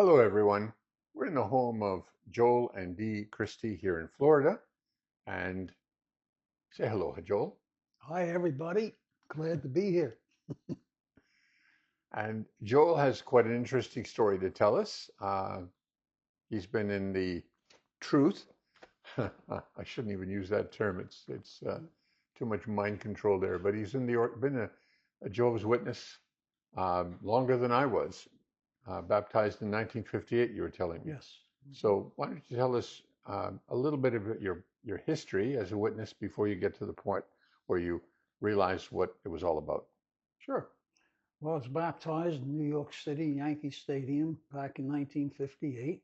Hello, everyone. We're in the home of Joel and Dee Christe here in Florida. And say hello, Joel. Hi, everybody. Glad to be here. And Joel has quite an interesting story to tell us. He's been in the truth. I shouldn't even use that term. It's too much mind control there. But he's been a Jehovah's Witness longer than I was. Baptized in 1958, you were telling me. Yes. So why don't you tell us a little bit of your history as a witness before you get to the point where you realize what it was all about? Sure. Well, I was baptized in New York City, Yankee Stadium, back in 1958.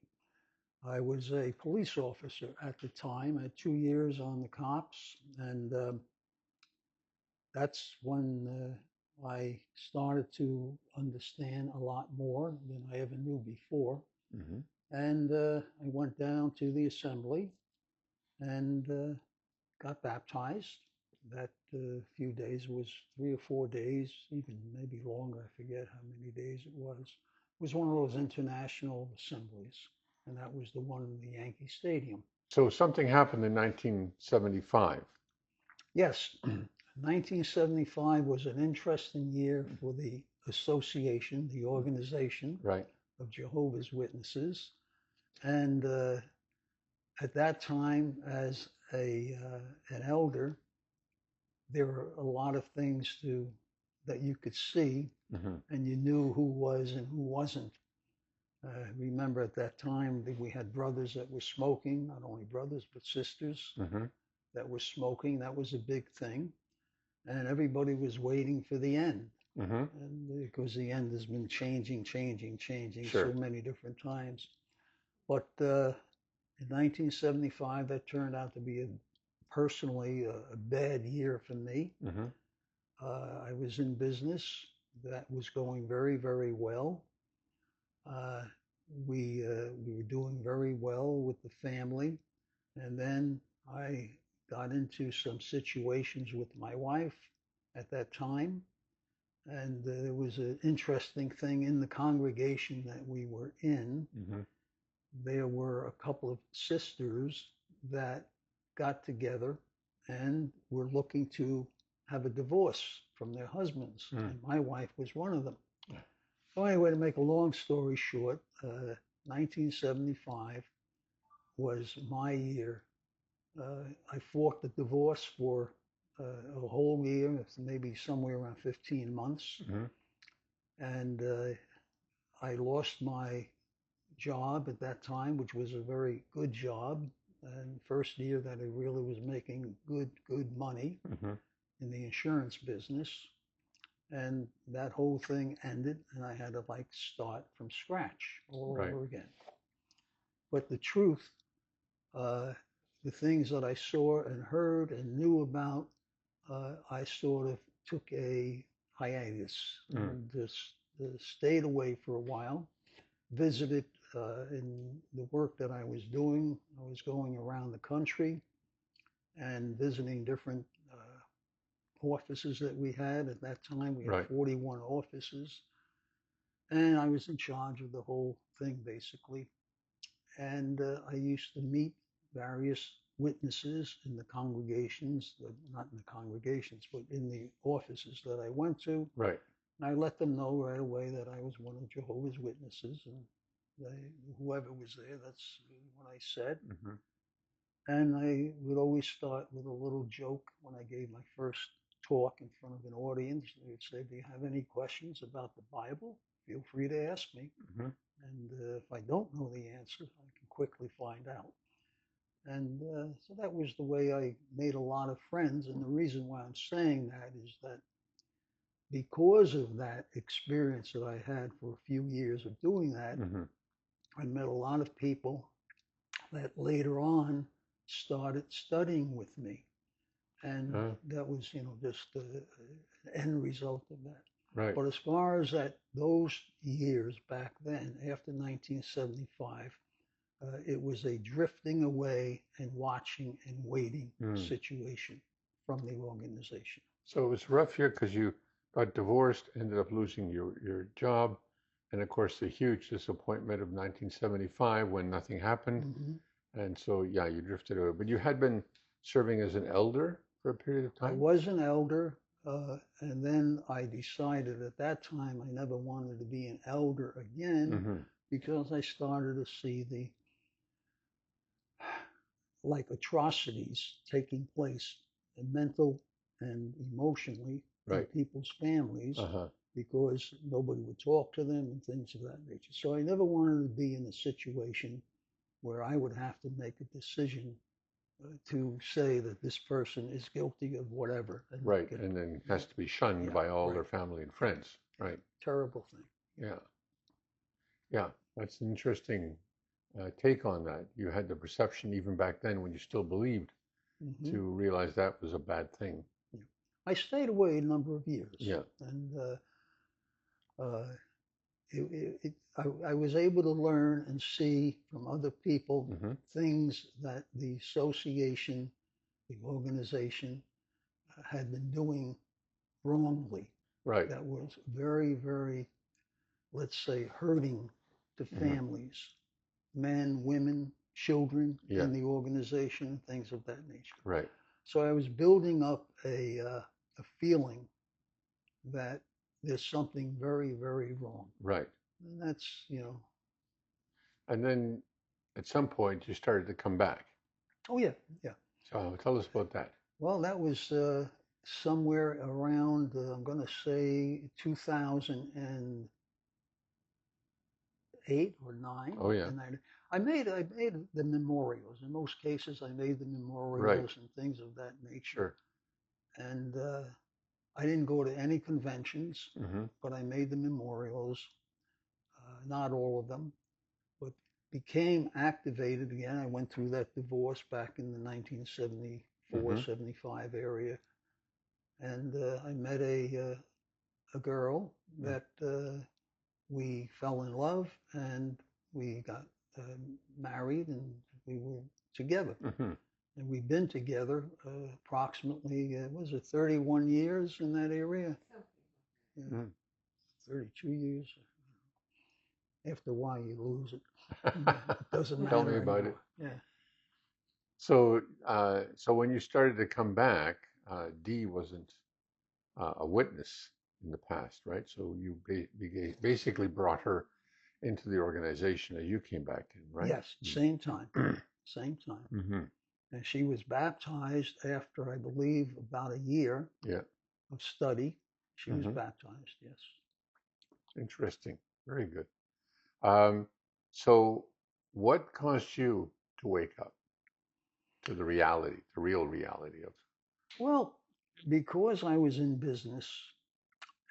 I was a police officer at the time. I had 2 years on the cops, and that's when I started to understand a lot more than I ever knew before. Hmm. And I went down to the assembly and got baptized. That few days was 3 or 4 days, even maybe longer. I forget how many days it was. It was one of those international assemblies, and that was the one in the Yankee Stadium. So something happened in 1975. Yes, 1975 was an interesting year for the association, the organization Right. of Jehovah's Witnesses. And at that time, as an elder, there were a lot of things that you could see, Hmm. and you knew who was and who wasn't. Remember at that time that we had brothers that were smoking, not only brothers but sisters Hmm. that were smoking. That was a big thing, and everybody was waiting for the end. Hmm. And because the end has been changing so Sure. many different times. But in 1975, that turned out to be personally a bad year for me. Hmm. I was in business that was going very, very well. Uh, we were doing very well with the family, and then I got into some situations with my wife at that time, and there was an interesting thing in the congregation that we were in. Hmm. There were a couple of sisters that got together and were looking to have a divorce from their husbands, Mm. and my wife was one of them. So anyway, to make a long story short, 1975 was my year. I fought the divorce for a whole year, maybe somewhere around 15 months, Hmm. and I lost my job at that time, which was a very good job, and first year that I really was making good money Hmm. in the insurance business. And that whole thing ended, and I had to like start from scratch all Right. over again. But the truth, uh, the things that I saw and heard and knew about, I sort of took a hiatus Mm. and just stayed away for a while. Visited in the work that I was doing. I was going around the country and visiting different offices that we had. At that time, we had Right. 41 offices, and I was in charge of the whole thing basically. And I used to meet various witnesses in the congregations, not in the congregations, but in the offices that I went to. Right. And I let them know right away that I was one of Jehovah's Witnesses, and they, whoever was there, that's what I said. Hmm. And I would always start with a little joke when I gave my first talk in front of an audience. They would say, "Do you have any questions about the Bible? Feel free to ask me." Hmm. And if I don't know the answer, I can quickly find out. And so that was the way I made a lot of friends. And the reason why I'm saying that is that because of that experience that I had for a few years of doing that, Hmm. I met a lot of people that later on started studying with me. And Uh, that was, just the end result of that. right. But as far as those years back then, after 1975, it was a drifting away and watching and waiting Mm. situation from the organization. So it was rough here because you got divorced, ended up losing your job, And of course, the huge disappointment of 1975 when nothing happened. And so, yeah, you drifted away. But you had been serving as an elder for a period of I time? was an elder, and then I decided at that time I never wanted to be an elder again Mm-hmm. because I started to see the like atrocities taking place mental and emotionally in Right. people's families Uh-huh. because nobody would talk to them and things of that nature. So I never wanted to be in a situation where I would have to make a decision to say that this person is guilty of whatever and Right. get, And then has to be shunned yeah, by all right, their family and yeah, friends. yeah, Right. terrible thing. Yeah. Yeah. That's an interesting take on that. You had the perception even back then when you still believed Hmm. to realize that was a bad thing. Yeah. I stayed away a number of years, Yeah. and uh, I was able to learn and see from other people Mm-hmm. things that the association, the organization, had been doing wrongly. Right. That was very, very, let's say, hurting to Mm-hmm. families, men, women, children Yeah. in the organization, things of that nature. Right. So I was building up a feeling that there's something very, very wrong. Right. And that's, And then at some point you started to come back. oh yeah, yeah. So tell us about that. Well, that was somewhere around, I'm going to say 2008 or 9. Oh yeah. And I made the memorials. In most cases, I made the Right. memorials and things of that nature. Sure. And I didn't go to any conventions, Mm-hmm. but I made the memorials, not all of them, but became activated again. I went through that divorce back in the 1974, Mm-hmm. 75 area, and I met a girl that we fell in love, and we got married, and we were together. Mm-hmm. And we've been together approximately, was it 31 years in that area? Yeah, Mm. 32 years. After a while, you lose it. It doesn't Tell me matter about it. anymore. Yeah. So, so when you started to come back, Dee wasn't a witness in the past, right? So you basically brought her into the organization as you came back in, right? Yes, same time, same time. Mm-hmm. And she was baptized after, I believe, about a year Yeah. of study. She was Mm-hmm. baptized, yes. Interesting. Very good. Um, so what caused you to wake up to the reality, the real reality of? Well, because I was in business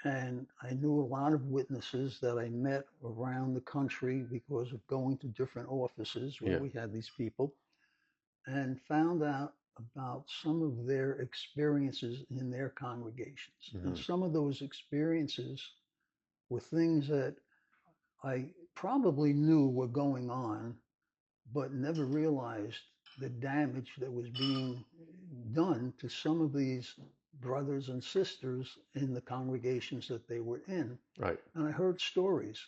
and I knew a lot of witnesses that I met around the country because of going to different offices where Yeah. we had these people, and found out about some of their experiences in their congregations. And Mm-hmm. some of those experiences were things that I probably knew were going on, but never realized the damage that was being done to some of these brothers and sisters in the congregations that they were in. Right. And I heard stories,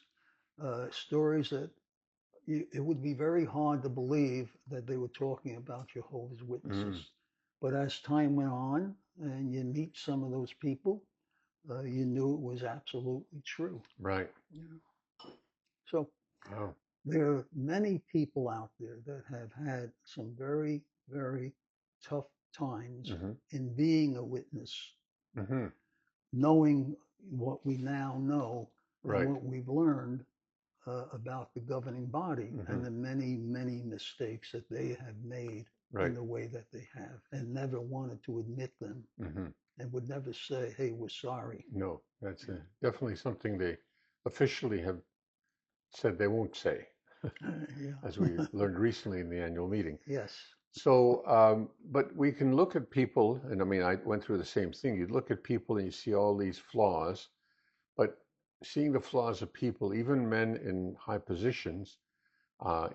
stories that it would be very hard to believe that they were talking about Jehovah's Witnesses. Mm. But as time went on and you meet some of those people, you knew it was absolutely true. Right. Yeah. So Oh. there are many people out there that have had some very, very tough times Mm-hmm. in being a witness, Mm-hmm. knowing what we now know and Right. what we've learned about the governing body Mm-hmm. and the many, many mistakes that they have made in Right. the way that they have, and never wanted to admit them, Mm-hmm. and would never say, hey, we're sorry. No, that's definitely something they officially have said they won't say, as we Yeah. learned recently in the annual meeting. Yes. So, but we can look at people, and I mean, I went through the same thing. You look at people and you see all these flaws, but seeing the flaws of people, even men in high positions,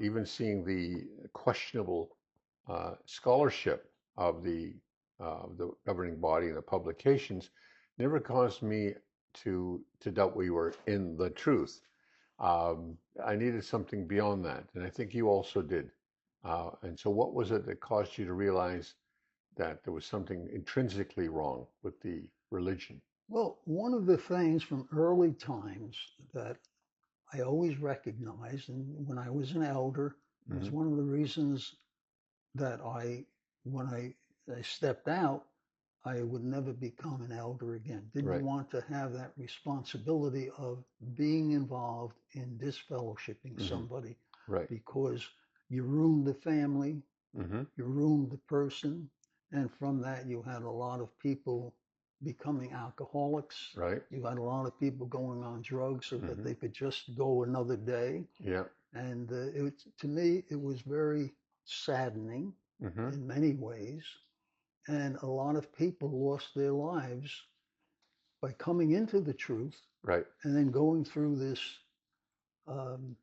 even seeing the questionable scholarship of the governing body and the publications, never caused me to doubt we were in the truth. I needed something beyond that, and I think you also did. And so, what was it that caused you to realize that there was something intrinsically wrong with the religion? Well, one of the things from early times that I always recognized, and when I was an elder, it was Hmm. one of the reasons that when I stepped out, I would never become an elder again. Didn't Right, want to have that responsibility of being involved in disfellowshipping hmm, somebody right, because you ruined the family, hmm, you ruined the person, and from that you had a lot of people becoming alcoholics. right, You had a lot of people going on drugs so that hmm, they could just go another day. yeah, And to me, it was very saddening hmm, in many ways. And a lot of people lost their lives by coming into the truth right, and then going through this um,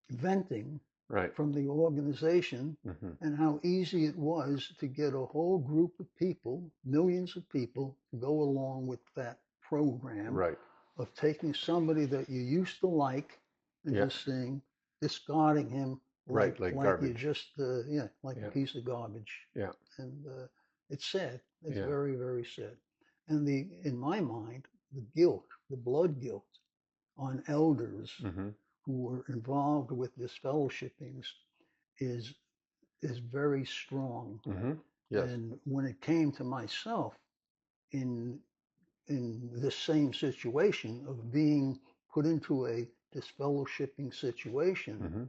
venting right, from the organization, hmm, and how easy it was to get a whole group of people, millions of people, to go along with that program right, of taking somebody that you used to like and yeah, just saying, discarding him right, like like you garbage. just yeah, like a Yeah, piece of garbage. yeah, And it's sad. It's yeah, very, very sad. And in my mind, the guilt, the blood guilt on elders hmm, who were involved with this fellowshippings is is very strong. hmm, yes, And when it came to myself in this same situation of being put into a disfellowshipping situation, hmm,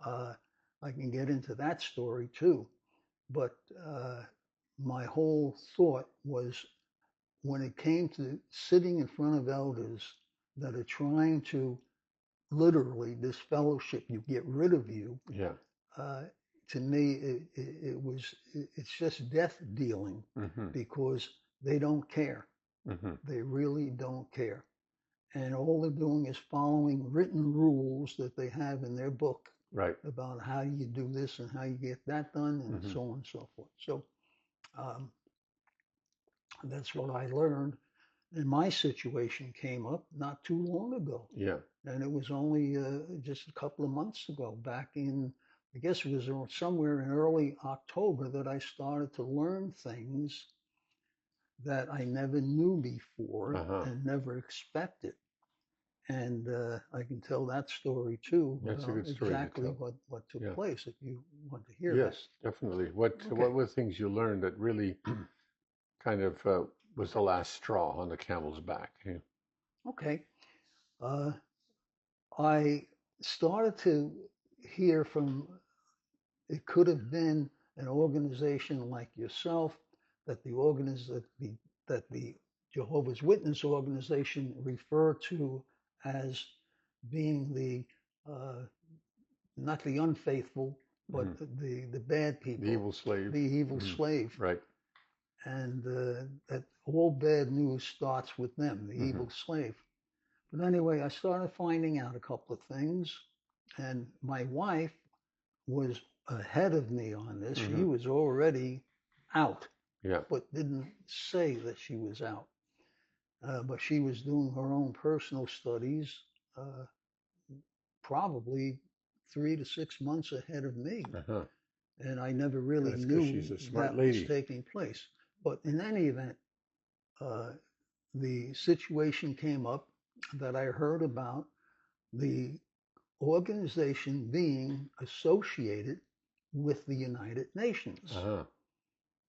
uh, I can get into that story too. But my whole thought was when it came to sitting in front of elders that are trying to literally disfellowship you, get rid of you, yeah, uh, to me, it's just death dealing hmm, because they don't care. hmm, They really don't care. And all they're doing is following written rules that they have in their book right, about how you do this and how you get that done and hmm, so on and so forth. So um, that's what I learned. And my situation came up not too long ago. yeah, And it was only just a couple of months ago, back in, I guess it was somewhere in early October, that I started to learn things that I never knew before uh-huh. and never expected. And I can tell that story too That's a about good story to exactly tell. what took Yeah. place, if you want to hear that. Yes, definitely. What Okay, were things you learned that really kind of was the last straw on the camel's back? Yeah. okay. Uh, I started to hear from, it could have been an organization like yourself, that that the Jehovah's Witness organization refer to as being the uh, not the unfaithful, but Hmm. the bad The people, evil slave. the evil Hmm. slave, Right. and that all bad news starts with them, the Hmm. evil slave. But anyway, I started finding out a couple of things, and my wife was ahead of me on this. She Hmm. was already out, Yeah. but didn't say that she was out. But she was doing her own personal studies, uh, probably 3 to 6 months ahead of me. Uh-huh. And I never really That's because knew she's a smart that was lady. taking place. But in any event, uh, the situation came up that I heard about the organization being associated with the United Nations. Uh-huh.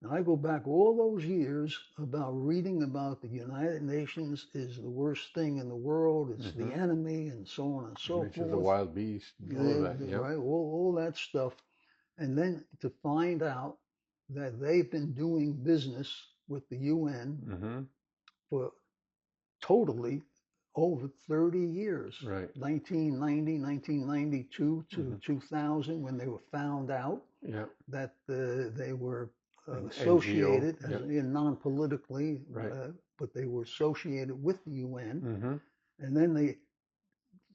And I go back all those years about reading about the United Nations is the worst thing in the world, it's the Hmm. enemy, and so on and so Mentioned the forth. wild beast and all of that. Yeah. Right, all that stuff. And then to find out that they've been doing business with the UN Hmm. for totally over 30 years, Right. 1990, 1992 to Hmm. 2000, when they were found out Yeah. that they were An NGO. associated, as Yeah. non-politically, Right. but they were associated with the UN. Hmm. And then they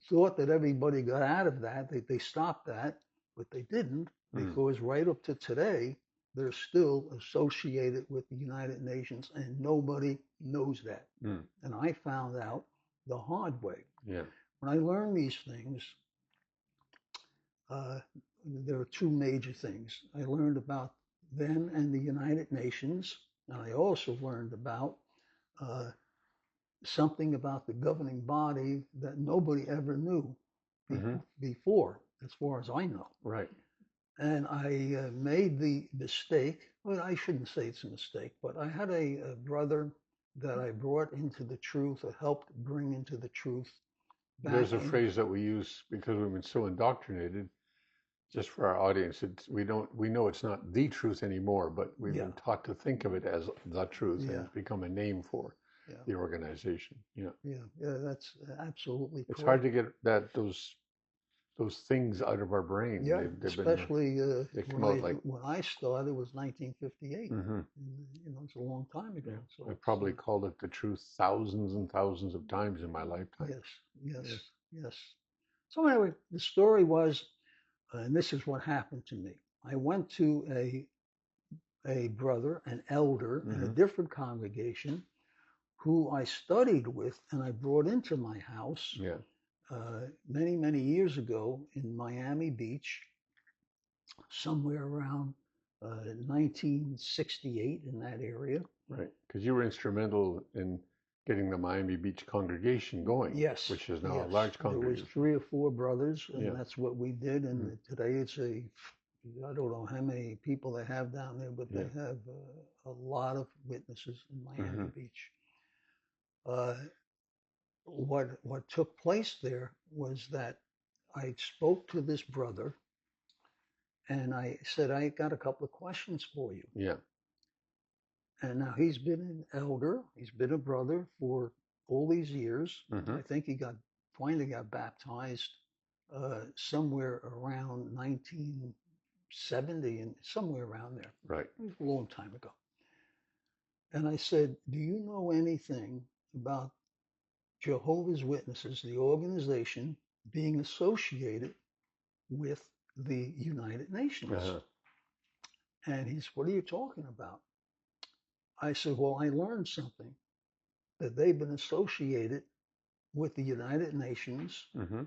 thought that everybody got out of that. They stopped that, but they didn't, Mm. because right up to today, they're still associated with the United Nations, and nobody knows that. Mm. And I found out the hard way. Yeah. when I learned these things, uh, there are two major things. I learned about them and the United Nations, and I also learned about uh, something about the governing body that nobody ever knew Hmm. before, as far as I know. Right. And I made the mistake. Well, I shouldn't say it's a mistake, but I had a brother that I brought into the truth, or helped bring into the truth back There's a in. phrase that we use because we've been so indoctrinated. Just for our audience, we know it's not the truth anymore, but we've Yeah, been taught to think of it as the truth, and yeah, it's become a name for yeah, the organization. Yeah, yeah. That's absolutely it's hard correct. to get those things out of our brain. Yeah, They've been especially they come out like. when I started was 1958. Hmm. You know, it's a long time ago. Yeah, So I it's probably called it the truth thousands and thousands of times in my lifetime. yes, yes, Yes. yes. So anyway, the story was, and this is what happened to me. I went to a brother, an elder in a Hmm. different congregation, who I studied with and I brought into my house Yeah. many years ago in Miami Beach, somewhere around 1968, in that area. Right. Because you were instrumental in getting the Miami Beach congregation going, Yes, which is now a yes. large There was congregation. 3 or 4 brothers, Yeah. and that's what we did. Mhm. And today it's I don't know how many people they have down there, but Yeah. they have a lot of witnesses in Miami Hmm. Beach. Uh, what took place there was that I spoke to this brother, and I said, I got a couple of questions for you. Yeah. And now he's been an elder, he's been a brother for all these years. Hmm. I think he finally got baptized somewhere around 1970, and somewhere around there. Right. It was a long time ago. And I said, do you know anything about Jehovah's Witnesses, the organization, being associated with the United Nations? Uh-huh. And he said, what are you talking about? I said, well, I learned something, that they've been associated with the United Nations, Hmm.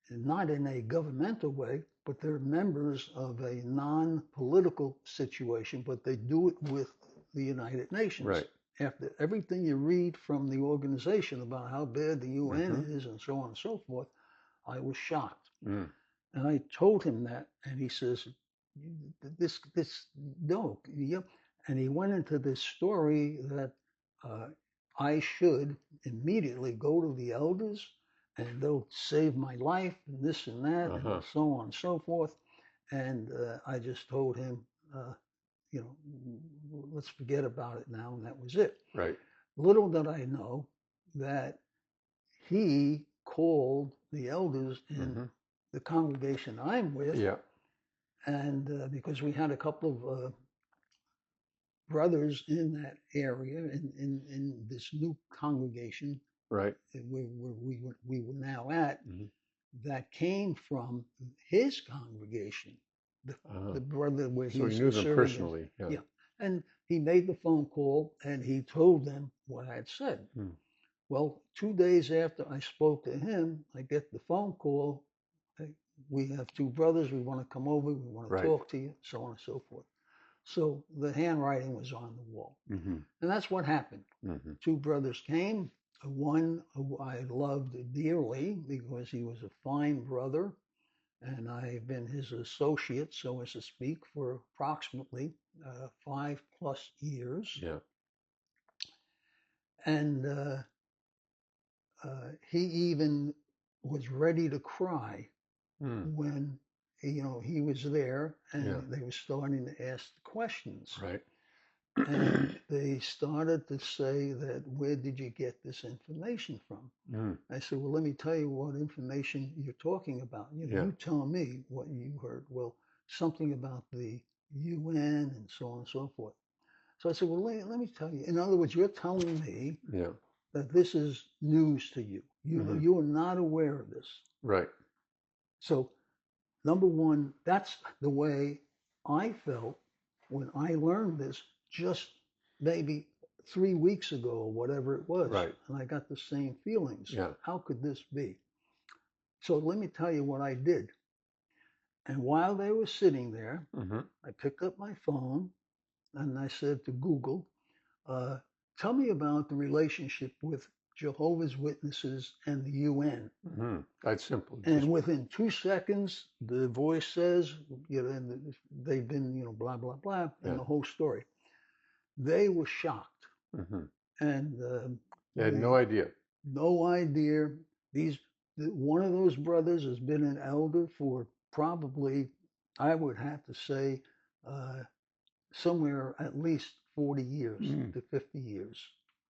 and not in a governmental way, but they're members of a non-political situation, but they do it with the United Nations. Right. After everything you read from the organization about how bad the UN Hmm. is and so on and so forth, I was shocked. Mm. And I told him that, and he says, this, no, yep. And he went into this story that uh, I should immediately go to the elders, and they'll save my life, and this and that, and Uh-huh. so on and so forth. And I just told him, uh, you know, let's forget about it now, and that was it. Right. Little did I know that he called the elders in Hmm. the congregation I'm with, Yeah. and because we had a couple of brothers in that area, in this new congregation Right. where we were now at, Hmm. that came from his congregation, the, Uh-huh. the brother where So you he's knew them serving as, personally. Yeah. yeah. And he made the phone call and he told them what I had said. Mm. Well, 2 days after I spoke to him, I get the phone call. Hey, we have 2 brothers. We want to come over. We want to Right. talk to you, so on and so forth. So the handwriting was on the wall. Hmm. And that's what happened. Hmm. 2 brothers came. One who I loved dearly because he was a fine brother, and I've been his associate, so as to speak, for approximately 5+ years. Yeah. And he even was ready to cry Mm. when he was there, Yeah. and they were starting to ask questions. Right. And they started to say that, where did you get this information from? Mm. I said, well, let me tell you what information you're talking about. Yeah. You tell me what you heard. Well, something about the UN and so on and so forth. So I said, well, let me tell you. In other words, you're telling me Yeah. that this is news to you. Hmm. You are not aware of this. Right. So, number one, that's the way I felt when I learned this just maybe 3 weeks ago or whatever it was. Right. And I got the same feelings. Yeah. How could this be? So let me tell you what I did. And while they were sitting there, Mm-hmm. I picked up my phone and I said to Google, uh, tell me about the relationship with Jehovah's Witnesses and the UN. Mm-hmm. That's simple. Just And within 2 seconds, the voice says, and they've been, blah, blah, blah, yeah. and the whole story. They were shocked. Mm-hmm. And They had no idea. no idea. One of those brothers has been an elder for probably, I would have to say, uh, somewhere at least 40 years to 50 years.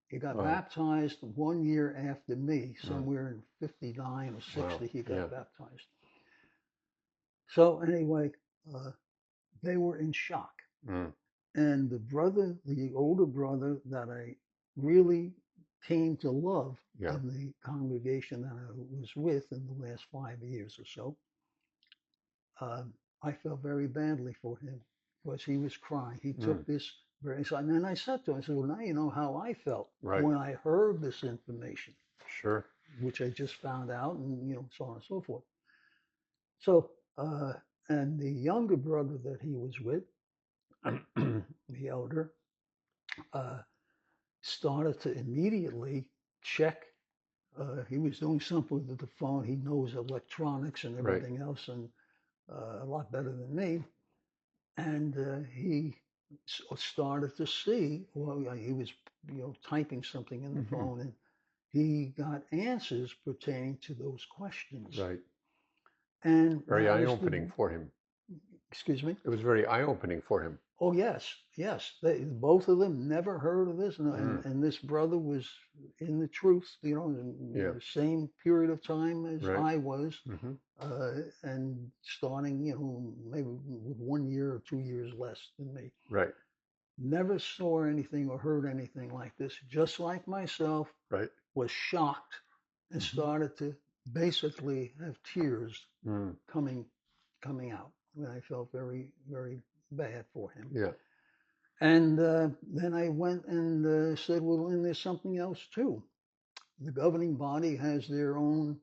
He got baptized 1 year after me, somewhere in 59 or 60, he got baptized. So anyway, they were in shock. And the older brother that I really came to love in the congregation that I was with in the last 5 years or so, I felt very badly for him because he was crying. He took this very, and then I said to him, I said, well, now you know how I felt when I heard this information. Sure. Which I just found out, and so on and so forth. So, and the younger brother that he was with, the elder, started to immediately check. He was doing something with the phone. He knows electronics and everything else, and a lot better than me. And he started to see. Well, he was, typing something in the phone, and he got answers pertaining to those questions. Right. And very eye-opening for him. Excuse me? It was very eye-opening for him. Oh, yes, yes. Both of them never heard of this. And this brother was in the truth, in the same period of time as I was. And starting, maybe with 1 year or 2 years less than me. Right. Never saw anything or heard anything like this. Just like myself, was shocked and started to basically have tears coming out. And I felt very, very bad for him. Yeah. And then I went and said, well, and there's something else too. The governing body has their own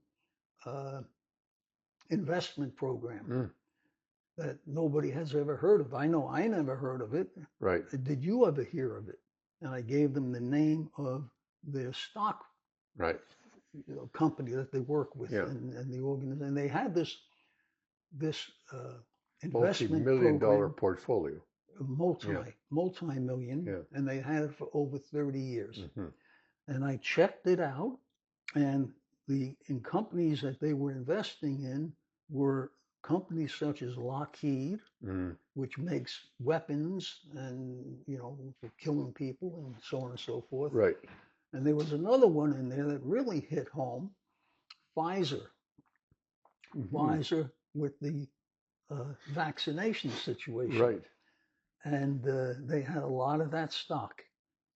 investment program that nobody has ever heard of. I know I never heard of it. Right. Did you ever hear of it? And I gave them the name of their stock company that they work with and the organization. And they had this investment multi-million-dollar portfolio. Multi-million, and they had it for over 30 years. And I checked it out, and in companies that they were investing in were companies such as Lockheed, which makes weapons and, for killing people and so on and so forth. Right. And there was another one in there that really hit home, Pfizer. Pfizer with the vaccination situation. Right. And they had a lot of that stock.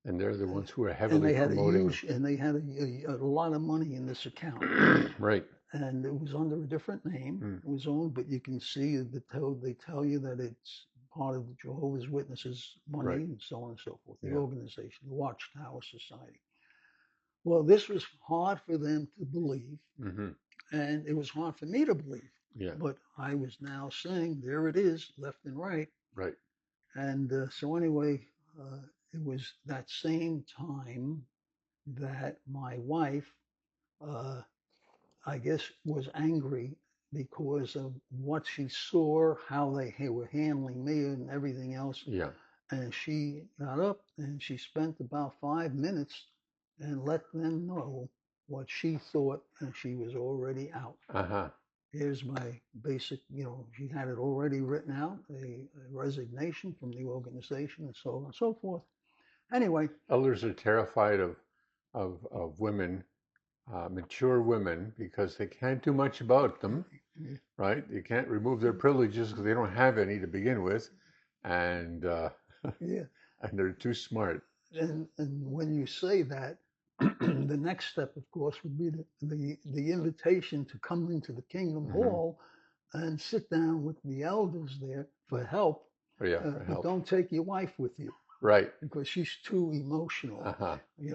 And they're the ones who are heavily promoting. And they had a lot of money in this account. Right. And it was under a different name. It was owned, but you can see they tell you that it's part of the Jehovah's Witnesses money and so on and so forth. The organization, the Watchtower Society. Well, this was hard for them to believe, and it was hard for me to believe. Yeah. But I was now saying, there it is, left and right. Right. And so anyway, it was that same time that my wife, I guess, was angry because of what she saw, how they were handling me and everything else. Yeah. And she got up and she spent about 5 minutes and let them know what she thought, and she was already out. Here's my basic, she had it already written out, a resignation from the organization and so on and so forth. Anyway. Elders are terrified of women, mature women, because they can't do much about them, right? They can't remove their privileges because they don't have any to begin with. And and they're too smart. And when you say that, the next step, of course, would be the invitation to come into the Kingdom Hall and sit down with the elders there for help. But don't take your wife with you. Right. Because she's too emotional.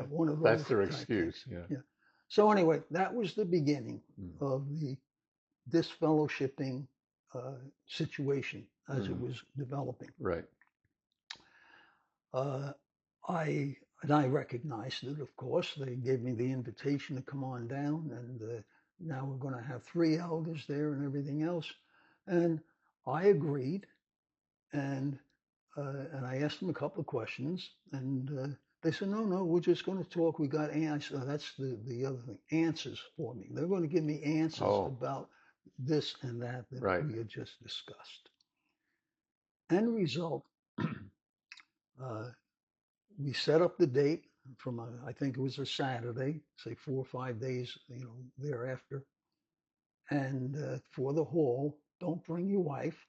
One of those. That's their excuse. Yeah. So anyway, that was the beginning of the disfellowshipping situation as it was developing. Right. Uh, I recognized it, of course. They gave me the invitation to come on down, and now we're going to have 3 elders there and everything else. And I agreed, and I asked them a couple of questions, and they said, no, we're just going to talk. We got answers. That's the other thing, answers for me. They're going to give me answers about this and that we had just discussed. End result, we set up the date from I think it was a Saturday, say 4 or 5 days, thereafter, and for the hall. Don't bring your wife,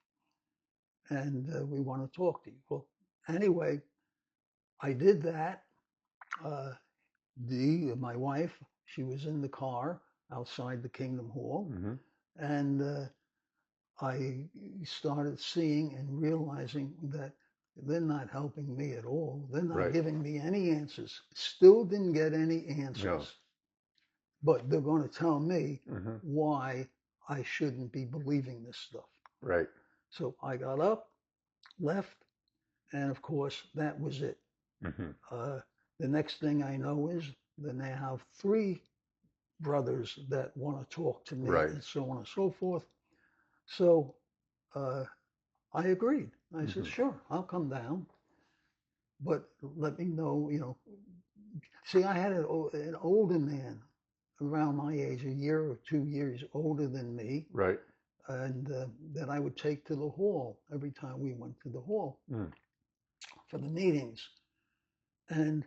and we want to talk to you. Well, anyway, I did that. My wife, she was in the car outside the Kingdom Hall, and I started seeing and realizing that they're not helping me at all. They're not giving me any answers. Still didn't get any answers. But they're going to tell me why I shouldn't be believing this stuff. Right. So I got up, left, and of course that was it. The next thing I know is then they have 3 brothers that want to talk to me, and so on and so forth. So I agreed. I said, sure, I'll come down, but let me know, See, I had an older man around my age, a year or 2 years older than me, right, and that I would take to the hall every time we went to the hall for the meetings. And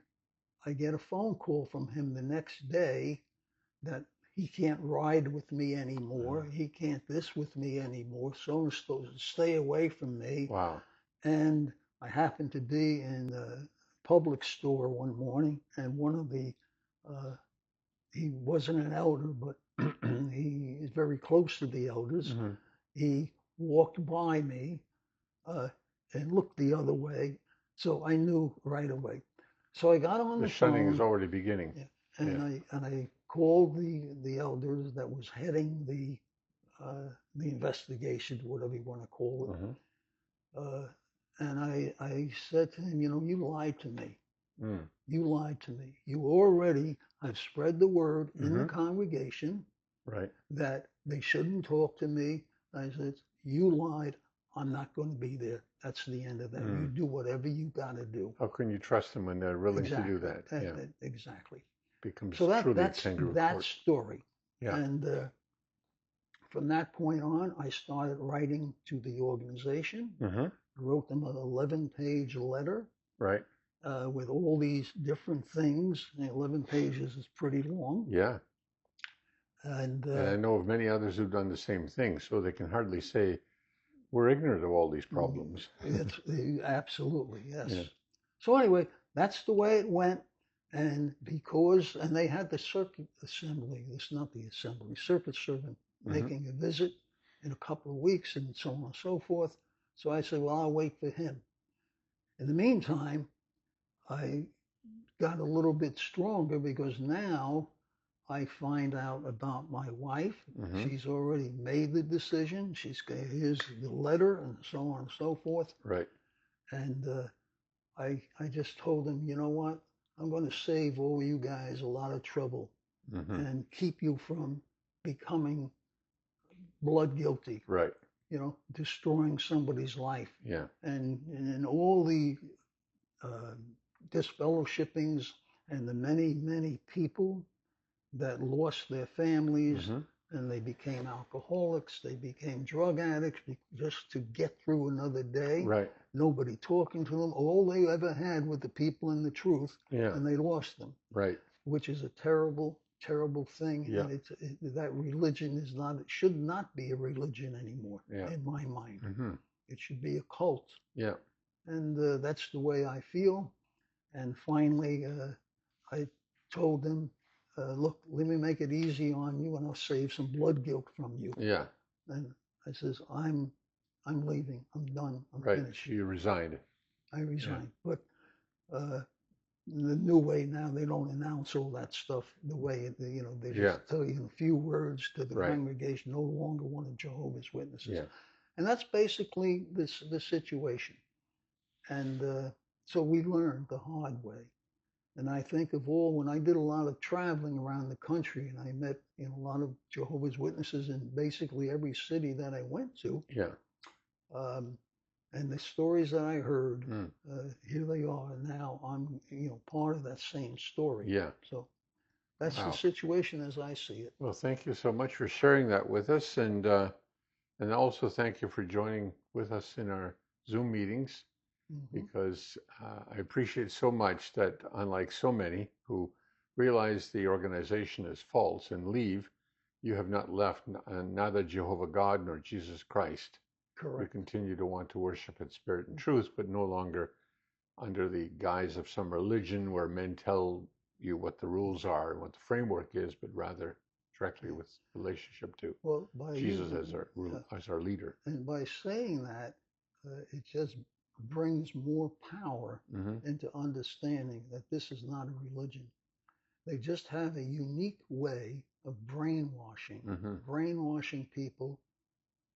I get a phone call from him the next day that he can't ride with me anymore. He can't this with me anymore. So and so, stay away from me. Wow. And I happened to be in a public store one morning, and one of the he wasn't an elder, but he is very close to the elders. He walked by me and looked the other way, so I knew right away. So I got on the phone. The shunning is already beginning. And I called the elders that was heading the investigation, whatever you want to call it. And I said to him, you lied to me. You lied to me. You already have spread the word in the congregation that they shouldn't talk to me. I said, you lied. I'm not going to be there. That's the end of that. You do whatever you got to do. How can you trust them when they're willing to do that? Exactly. Becomes So truly that's kangaroo that court. story. Yeah. And from that point on, I started writing to the organization. I wrote them an 11-page letter. Right. With all these different things. 11 pages is pretty long. Yeah. And I know of many others who've done the same thing, so they can hardly say we're ignorant of all these problems. Absolutely, yes. Yeah. So anyway, that's the way it went. And they had the circuit assembly, circuit servant making a visit in a couple of weeks and so on and so forth. So I said, well, I'll wait for him. In the meantime, I got a little bit stronger because now I find out about my wife. She's already made the decision. Here's the letter and so on and so forth. Right. And I just told him, you know what? I'm going to save all you guys a lot of trouble and keep you from becoming blood guilty. Right. Destroying somebody's life. Yeah. And all the disfellowshippings and the many, many people that lost their families and they became alcoholics, they became drug addicts just to get through another day. Right. Nobody talking to them. All they ever had were the people and the truth, and they lost them. Right. Which is a terrible, terrible thing. Yeah. And that religion should not be a religion anymore in my mind. It should be a cult. Yeah. And that's the way I feel. And finally, I told them, look, let me make it easy on you and I'll save some blood guilt from you. Yeah. And I says, I'm leaving. I'm done. I'm finished. You resigned. I resigned. Yeah. But the new way now, they don't announce all that stuff the way, they Yeah. just tell you in a few words to the Right. congregation, no longer one of Jehovah's Witnesses. Yeah. And that's basically the situation. And so we learned the hard way. And I think of all, when I did a lot of traveling around the country and I met a lot of Jehovah's Witnesses in basically every city that I went to, Yeah. um, and the stories that I heard, Mm. here they are. Now I'm, part of that same story. Yeah. So that's the Wow. situation as I see it. Well, thank you so much for sharing that with us, and also thank you for joining with us in our Zoom meetings, because I appreciate so much that, unlike so many who realize the organization is false and leave, you have not left neither Jehovah God nor Jesus Christ. Correct. You continue to want to worship in spirit and truth, but no longer under the guise of some religion where men tell you what the rules are and what the framework is, but rather directly with relationship to Jesus as our leader. And by saying that, it just brings more power into understanding that this is not a religion. They just have a unique way of brainwashing people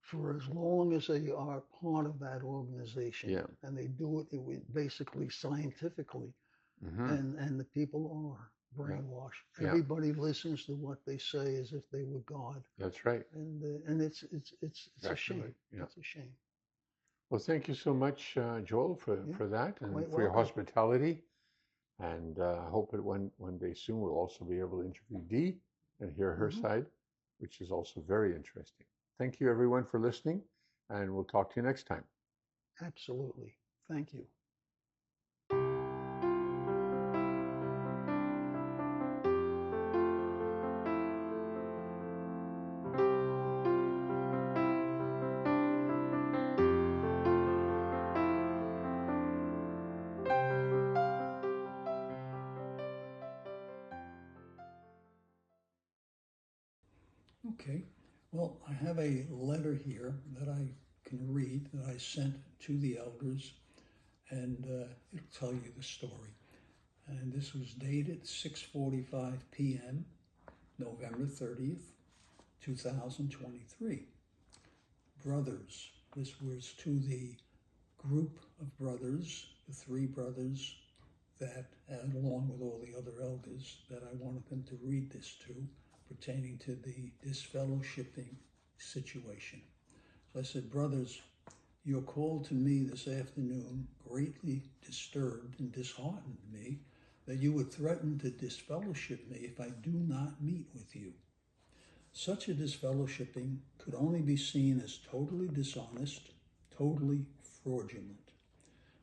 for as long as they are part of that organization. Yeah. And they do it basically scientifically. And the people are brainwashed. Yeah. Everybody listens to what they say as if they were God. That's right. And it's exactly a shame. Right. Yeah. It's a shame. Well, thank you so much, Joel, for that and Quite for your welcome. hospitality. And I hope that one day soon we'll also be able to interview Dee and hear her side, which is also very interesting. Thank you, everyone, for listening, and we'll talk to you next time. Absolutely. Thank you. Okay. Well, I have a letter here that I can read that I sent to the elders, and it'll tell you the story. And this was dated 6:45 p.m., November 30th, 2023. Brothers, this was to the group of brothers, the three brothers that, along with all the other elders, that I wanted them to read this to, pertaining to the disfellowshipping situation. So I said, brothers, your call to me this afternoon greatly disturbed and disheartened me that you would threaten to disfellowship me if I do not meet with you. Such a disfellowshipping could only be seen as totally dishonest, totally fraudulent.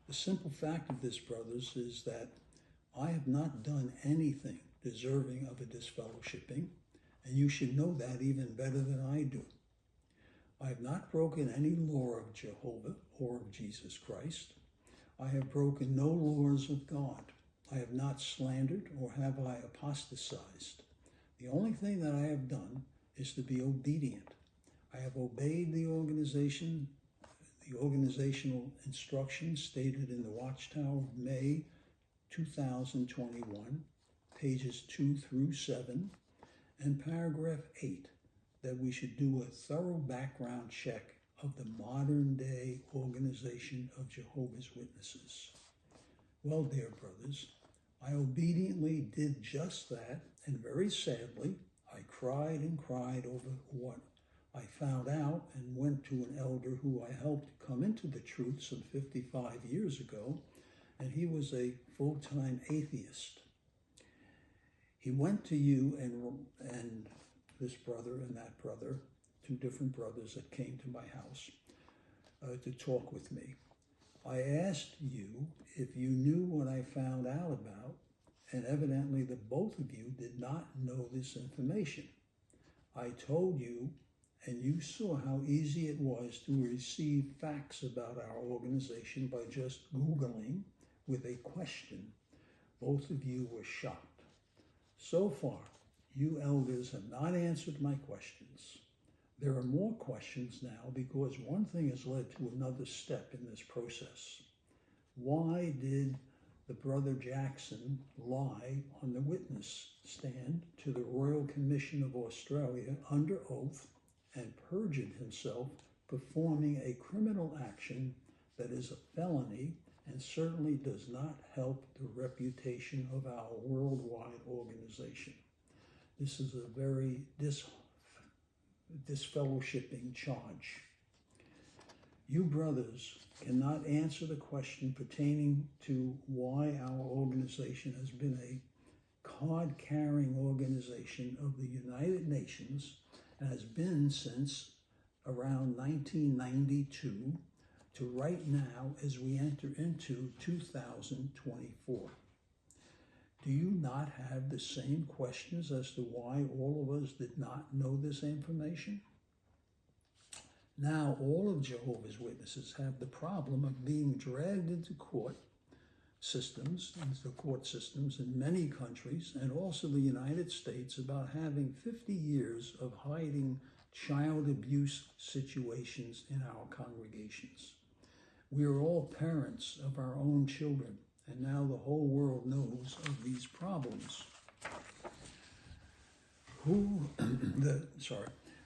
The simple fact of this, brothers, is that I have not done anything deserving of a disfellowshipping, and you should know that even better than I do. I have not broken any law of Jehovah or of Jesus Christ. I have broken no laws of God. I have not slandered or have I apostatized. The only thing that I have done is to be obedient. I have obeyed the organizational instructions stated in the Watchtower of May 2021, pages 2 through 7, and paragraph 8, that we should do a thorough background check of the modern day organization of Jehovah's Witnesses. Well, dear brothers, I obediently did just that, and very sadly, I cried and cried over what I found out and went to an elder who I helped come into the truth some 55 years ago, and he was a full-time atheist. He went to you and this brother and that brother, two different brothers that came to my house to talk with me. I asked you if you knew what I found out about, and evidently the both of you did not know this information. I told you, and you saw how easy it was to receive facts about our organization by just Googling with a question. Both of you were shocked. So far, you elders have not answered my questions. There are more questions now because one thing has led to another step in this process. Why did the Brother Jackson lie on the witness stand to the Royal Commission of Australia under oath and perjured himself performing a criminal action that is a felony and certainly does not help the reputation of our worldwide organization. This is a very disfellowshipping charge. You brothers cannot answer the question pertaining to why our organization has been a card-carrying organization of the United Nations and has been since around 1992 to right now as we enter into 2024. Do you not have the same questions as to why all of us did not know this information? Now, all of Jehovah's Witnesses have the problem of being dragged into court systems in many countries, and also the United States, about having 50 years of hiding child abuse situations in our congregations. We are all parents of our own children, and now the whole world knows of these problems.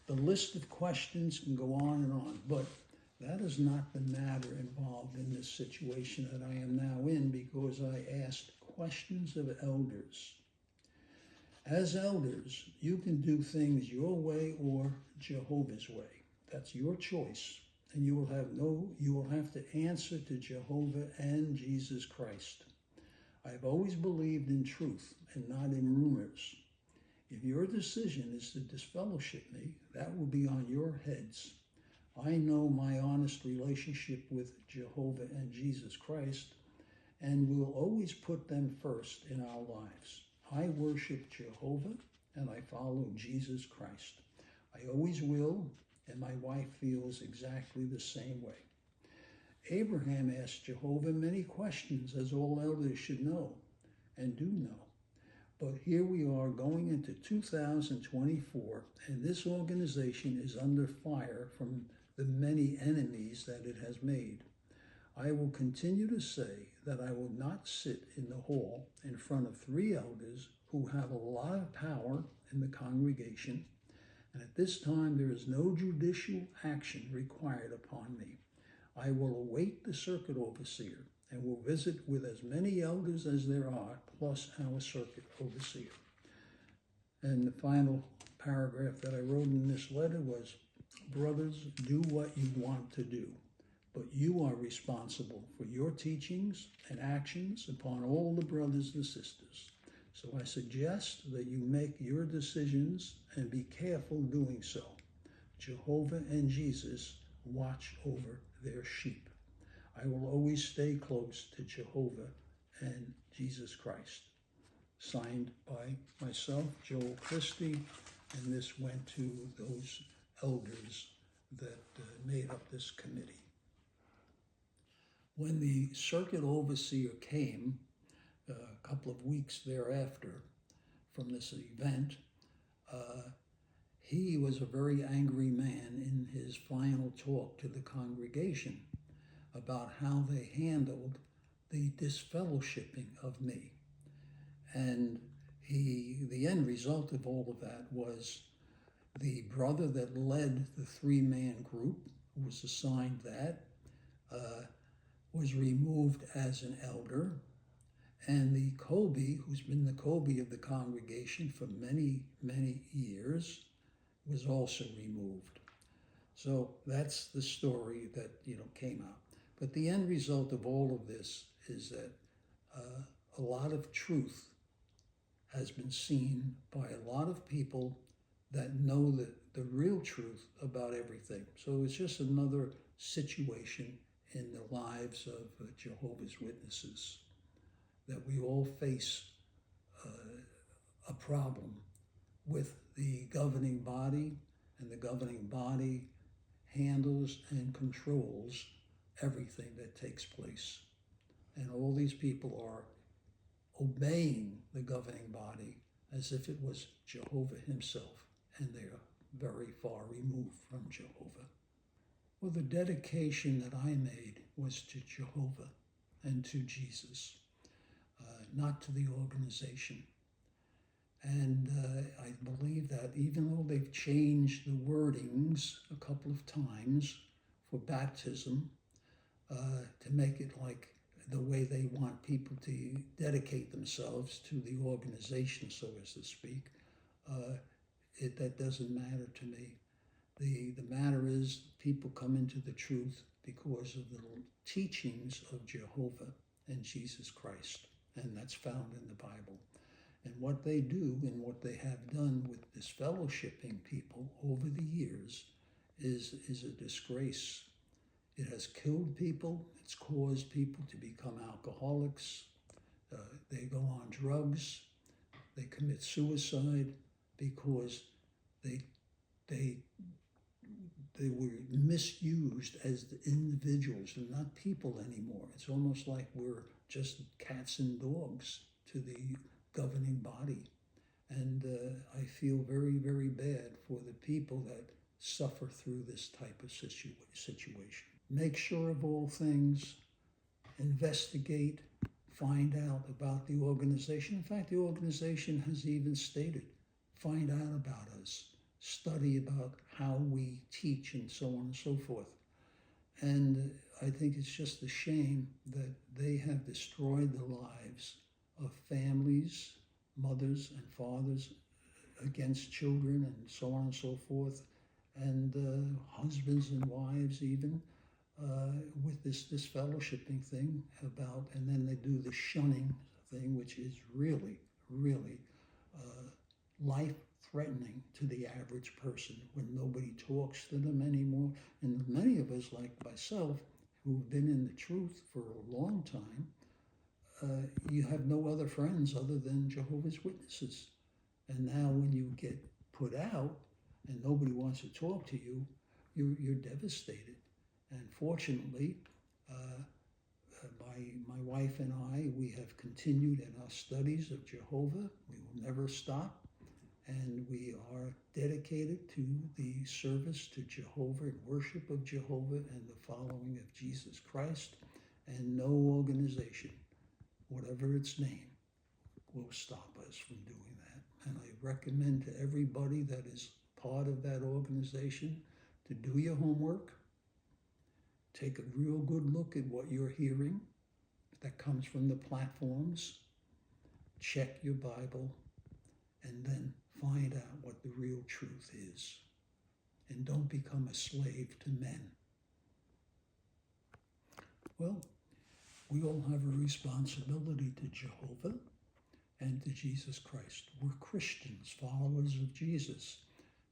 The list of questions can go on and on, but that is not the matter involved in this situation that I am now in, because I asked questions of elders. As elders, you can do things your way or Jehovah's way. That's your choice, and you will have to answer to Jehovah and Jesus Christ. I've always believed in truth and not in rumors. If your decision is to disfellowship me, that will be on your heads. I know my honest relationship with Jehovah and Jesus Christ, and will always put them first in our lives. I worship Jehovah and I follow Jesus Christ. I always will, and my wife feels exactly the same way. Abraham asked Jehovah many questions, as all elders should know and do know. But here we are going into 2024, and this organization is under fire from the many enemies that it has made. I will continue to say that I will not sit in the hall in front of 3 elders who have a lot of power in the congregation, and at this time there is no judicial action required upon me. I will await the circuit overseer and will visit with as many elders as there are, plus our circuit overseer. And the final paragraph that I wrote in this letter was, brothers, do what you want to do, but you are responsible for your teachings and actions upon all the brothers and sisters. So I suggest that you make your decisions and be careful doing so. Jehovah and Jesus watch over their sheep. I will always stay close to Jehovah and Jesus Christ. Signed by myself, Joel Christe, and this went to those elders that made up this committee. When the circuit overseer came a couple of weeks thereafter from this event, he was a very angry man in his final talk to the congregation about how they handled the disfellowshipping of me. And the end result of all of that was the brother that led the 3-man group, who was assigned that, was removed as an elder, and the Kobe, who's been the Kobe of the congregation for many, many years, was also removed. So that's the story that came out. But the end result of all of this is that a lot of truth has been seen by a lot of people that know the real truth about everything. So it's just another situation in the lives of Jehovah's Witnesses, that we all face a problem with the governing body, and the governing body handles and controls everything that takes place. And all these people are obeying the governing body as if it was Jehovah himself, and they are very far removed from Jehovah. Well, the dedication that I made was to Jehovah and to Jesus. not to the organization. And I believe that even though they've changed the wordings a couple of times for baptism to make it like the way they want people to dedicate themselves to the organization, so as to speak, that doesn't matter to me. The matter is people come into the truth because of the teachings of Jehovah and Jesus Christ, and that's found in the Bible. And what they do and what they have done with disfellowshipping people over the years is a disgrace. It has killed people. It's caused people to become alcoholics. They go on drugs. They commit suicide because they were misused as the individuals and not people anymore. It's almost like we're just cats and dogs to the governing body. And I feel very, very bad for the people that suffer through this type of situation. Make sure of all things, investigate, find out about the organization. In fact, the organization has even stated, find out about us, study about how we teach and so on and so forth. And I think it's just a shame that they have destroyed the lives of families, mothers and fathers against children and so on and so forth, and husbands and wives even, with this disfellowshipping thing about, and then they do the shunning thing, which is really, really life-threatening to the average person when nobody talks to them anymore. And many of us, like myself, who've been in the truth for a long time, you have no other friends other than Jehovah's Witnesses. And now when you get put out and nobody wants to talk to you, you're devastated. And fortunately, my wife and I, we have continued in our studies of Jehovah. We will never stop. And we are dedicated to the service to Jehovah and worship of Jehovah and the following of Jesus Christ. And no organization, whatever its name, will stop us from doing that. And I recommend to everybody that is part of that organization to do your homework. Take a real good look at what you're hearing that comes from the platforms. Check your Bible, and then find out what the real truth is. And don't become a slave to men. Well, we all have a responsibility to Jehovah and to Jesus Christ. We're Christians, followers of Jesus,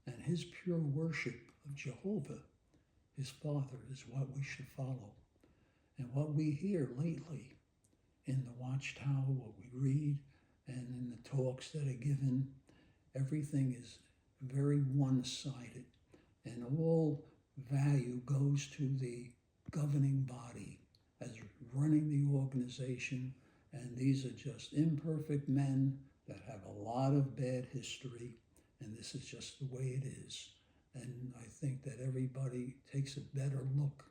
and his pure worship of Jehovah, his Father, is what we should follow. And what we hear lately in the Watchtower, what we read, and in the talks that are given, everything is very one-sided, and all value goes to the governing body as running the organization, and these are just imperfect men that have a lot of bad history, and this is just the way it is. And I think that everybody takes a better look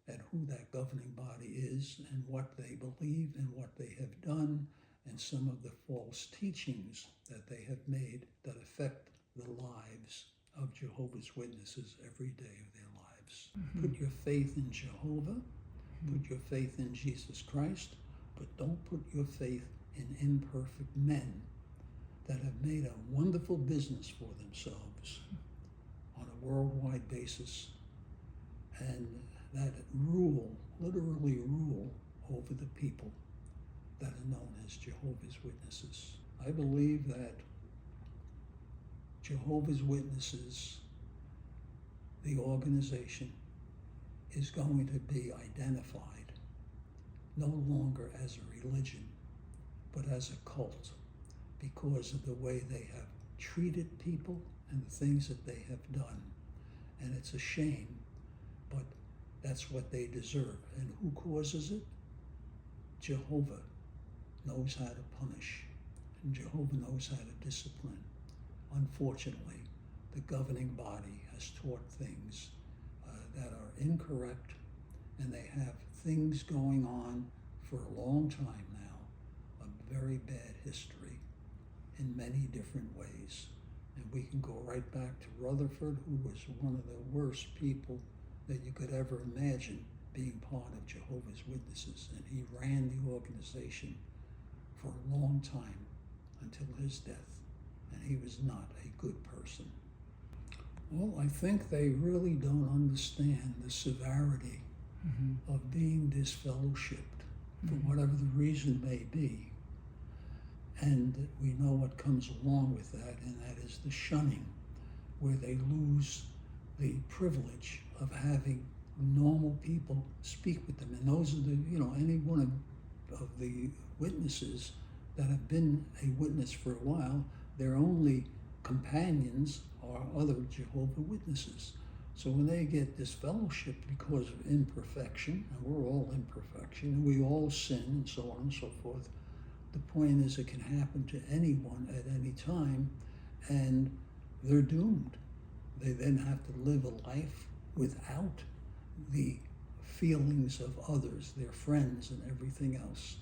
at who that governing body is and what they believe and what they have done, and some of the false teachings that they have made that affect the lives of Jehovah's Witnesses every day of their lives. Mm-hmm. Put your faith in Jehovah, put your faith in Jesus Christ, but don't put your faith in imperfect men that have made a wonderful business for themselves on a worldwide basis, and that literally rule over the people that are known as Jehovah's Witnesses. I believe that Jehovah's Witnesses, the organization, is going to be identified no longer as a religion, but as a cult, because of the way they have treated people and the things that they have done. And it's a shame, but that's what they deserve. And who causes it? Jehovah knows how to punish, and Jehovah knows how to discipline. Unfortunately, the governing body has taught things that are incorrect, and they have things going on for a long time now, a very bad history in many different ways. And we can go right back to Rutherford, who was one of the worst people that you could ever imagine being part of Jehovah's Witnesses. And he ran the organization for a long time until his death. And he was not a good person. Well, I think they really don't understand the severity of being disfellowshipped, for whatever the reason may be. And we know what comes along with that, and that is the shunning, where they lose the privilege of having normal people speak with them. And those are the, any one of the witnesses that have been a witness for a while, their only companions are other Jehovah's Witnesses. So when they get disfellowship because of imperfection, and we're all imperfection, and we all sin and so on and so forth, the point is it can happen to anyone at any time, and they're doomed. They then have to live a life without the feelings of others, their friends and everything else.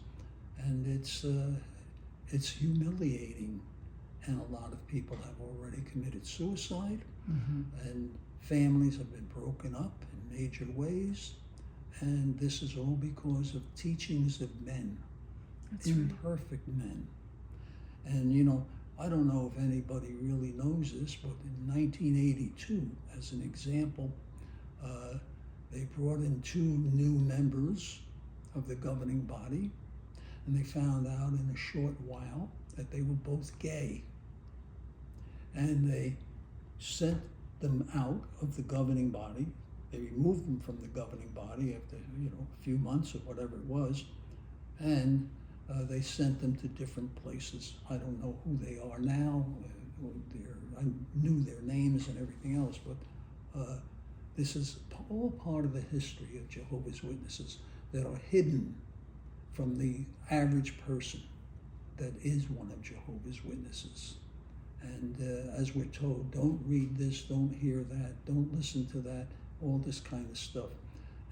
And it's humiliating. And a lot of people have already committed suicide, and families have been broken up in major ways. And this is all because of teachings of men. That's imperfect right. Men. And I don't know if anybody really knows this, but in 1982, as an example, they brought in 2 new members of the governing body, and they found out in a short while that they were both gay. And they sent them out of the governing body. They removed them from the governing body after a few months or whatever it was, and they sent them to different places. I don't know who they are now. I knew their names and everything else, but this is all part of the history of Jehovah's Witnesses that are hidden from the average person that is one of Jehovah's Witnesses. And as we're told, don't read this, don't hear that, don't listen to that, all this kind of stuff.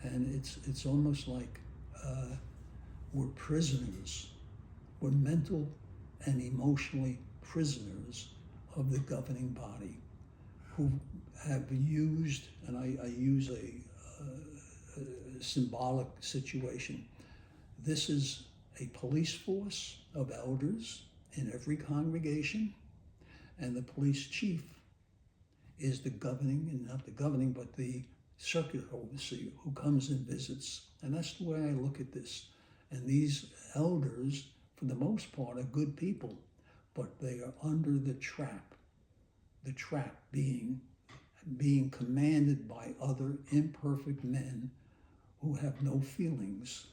And it's almost like we're prisoners. We're mental and emotionally prisoners of the governing body, who have used, and I use a symbolic situation. This is a police force of elders in every congregation, and the police chief is the governing, and not the governing, but the circuit overseer who comes and visits. And that's the way I look at this. And these elders, for the most part, are good people, but they are under the trap being commanded by other imperfect men who have no feelings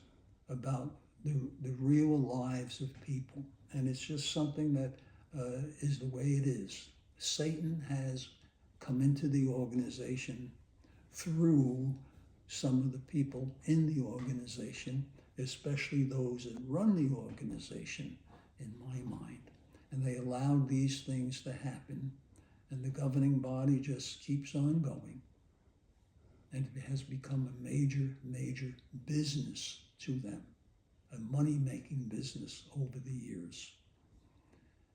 about the real lives of people. And it's just something that is the way it is. Satan has come into the organization through some of the people in the organization, especially those that run the organization, in my mind. And they allowed these things to happen, and the governing body just keeps on going. And it has become a major, major business to them, a money-making business over the years.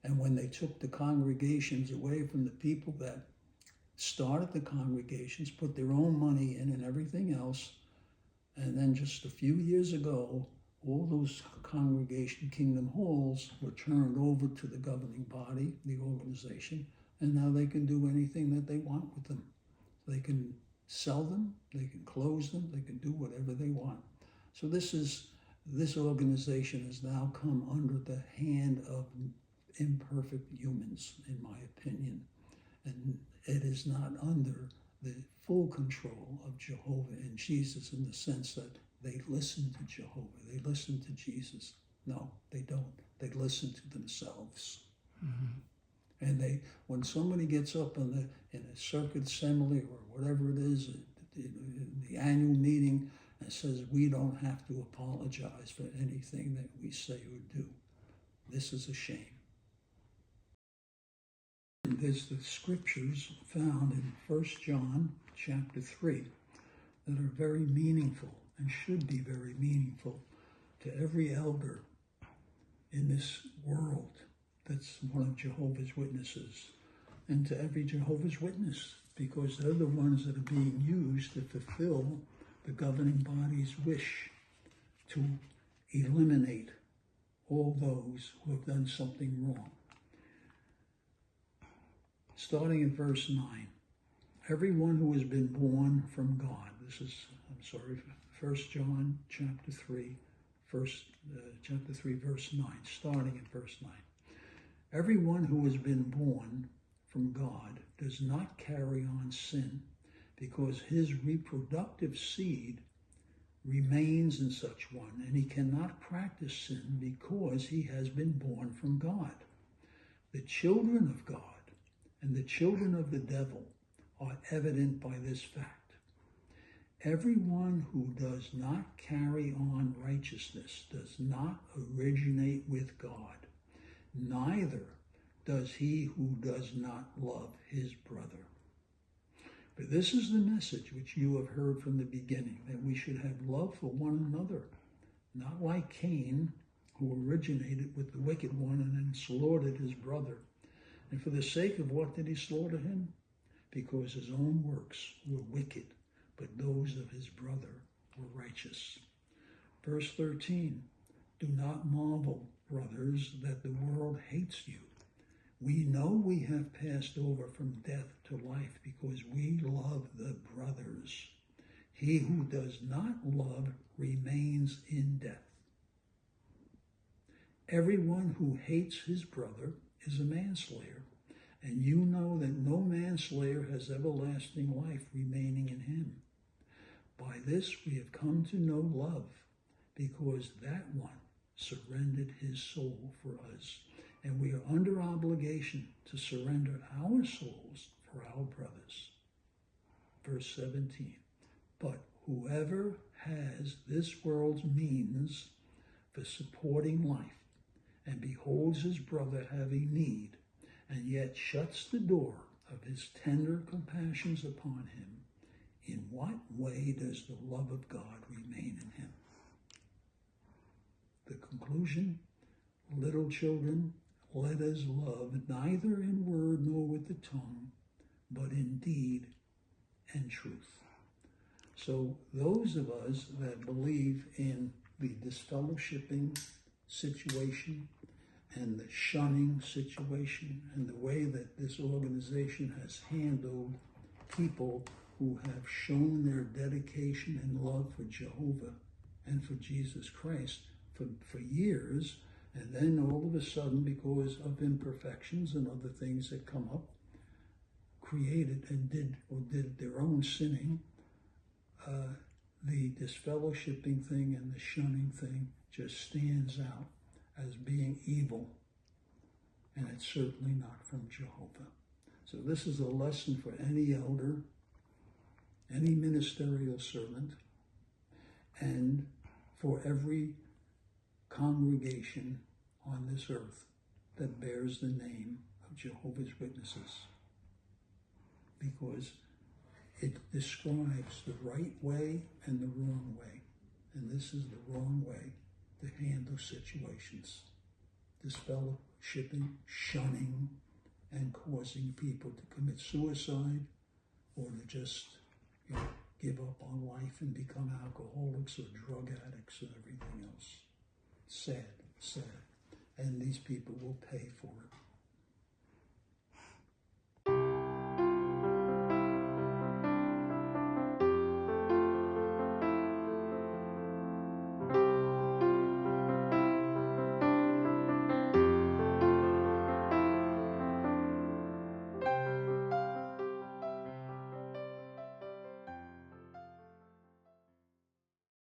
And when they took the congregations away from the people that started the congregations, put their own money in and everything else, and then just a few years ago, all those congregation kingdom halls were turned over to the governing body, the organization, and now they can do anything that they want with them. They can sell them, they can close them, they can do whatever they want. So this organization has now come under the hand of imperfect humans, in my opinion. And it is not under the full control of Jehovah and Jesus, in the sense that they listen to Jehovah, they listen to Jesus. No, they don't. They listen to themselves. And when somebody gets up in a circuit assembly or whatever it is, the annual meeting, and says, we don't have to apologize for anything that we say or do. This is a shame. There's the scriptures found in 1 John chapter 3 that are very meaningful and should be very meaningful to every elder in this world that's one of Jehovah's Witnesses, and to every Jehovah's Witness, because they're the ones that are being used to fulfill the governing body's wish to eliminate all those who have done something wrong. Starting in verse 9, everyone who has been born from God, this is, 1 John chapter 3, chapter 3, verse 9, starting in verse 9. Everyone who has been born from God does not carry on sin, because his reproductive seed remains in such one, and he cannot practice sin because he has been born from God. The children of God and the children of the devil are evident by this fact. Everyone who does not carry on righteousness does not originate with God, neither does he who does not love his brother. For this is the message which you have heard from the beginning, that we should have love for one another, not like Cain, who originated with the wicked one and then slaughtered his brother. And for the sake of what did he slaughter him? Because his own works were wicked, but those of his brother were righteous. Verse 13, do not marvel, brothers, that the world hates you. We know we have passed over from death to life because we love the brothers. He who does not love remains in death. Everyone who hates his brother is a manslayer, and you know that no manslayer has everlasting life remaining in him. By this we have come to know love, because that one surrendered his soul for us, and we are under obligation to surrender our souls for our brothers. Verse 17, but whoever has this world's means for supporting life and beholds his brother having need, and yet shuts the door of his tender compassions upon him, in what way does the love of God remain in him? The conclusion, little children, let us love neither in word nor with the tongue, but in deed and truth. So those of us that believe in the disfellowshipping situation and the shunning situation and the way that this organization has handled people who have shown their dedication and love for Jehovah and for Jesus Christ for years, and then all of a sudden, because of imperfections and other things that come up, created and did their own sinning, the disfellowshipping thing and the shunning thing just stands out as being evil, and it's certainly not from Jehovah. So this is a lesson for any elder, any ministerial servant, and for every congregation on this earth that bears the name of Jehovah's Witnesses, because it describes the right way and the wrong way, and this is the wrong way to handle situations. Disfellowshipping, shunning, and causing people to commit suicide or to just give up on life and become alcoholics or drug addicts and everything else. Sad, sad. And these people will pay for it.